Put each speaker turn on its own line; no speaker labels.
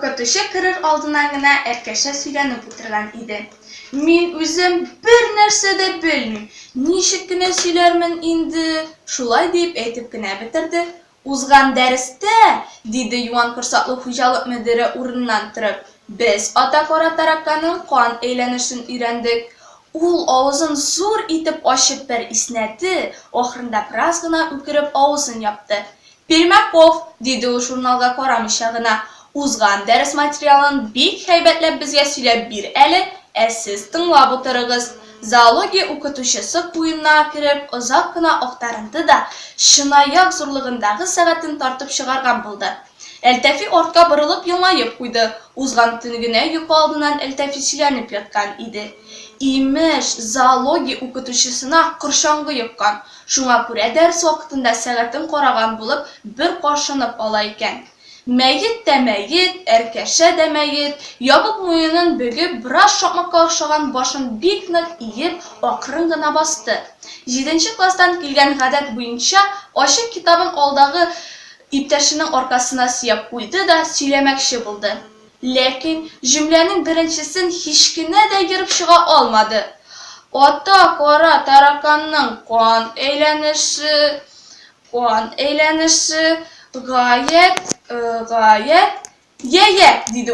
Укытучы кырыр алдынан гына әркәшә сөйләнеп утырган иде. Мин үзем бер нәрсә дә белмим. Ничек кенә сөйләрмен инде? Шулай дип әйтеп кенә бетерде. Узган дәрестә, диде юан корсаклы хуҗалык мөдире урыннан торып, без ата-кара тараканның кан әйләнешен өйрәндек. Ул авызын зур итеп ачып бер иснәде, ахырында бераз гына үкереп авызын япты. Пермяков, диде ул журналга карамыйча гына, узган дәрес материалын бик һәйбәтләп безгә сөйләп бир әле, ә сез тыңлап утырыгыз. Зоология укытучысы куенына кереп, озак кына актарынды да, чынаяк зурлыгындагы сәгатен тартып чыгарган булды. Әлтәфи артка борылып елмаеп куйды. Узган төн генә йокы алдыннан Әлтәфи сөйләнеп яткан иде. Имеш, зоология укытучысына коршаңгы йоккан. Шуңа күрә дәрес вакытында сәгатен караган булып, бер кашынып ала икән. Мәйет тә мәйет, әркәшә дә мәйет, ябык муенын бөгеп, бераз шакмакка охшаган башын бик нык иеп, акрын гына басты. 7нче класстан килгән гадәт буенча, ачык китабын алдагы иптәшенең аркасына сөяп куйды да сөйләмәкче булды. Ләкин җөмләнең беренчесен һич кенә дә йырып чыга алмады. Ата-кара тараканның кан әйләнеше гаять, диде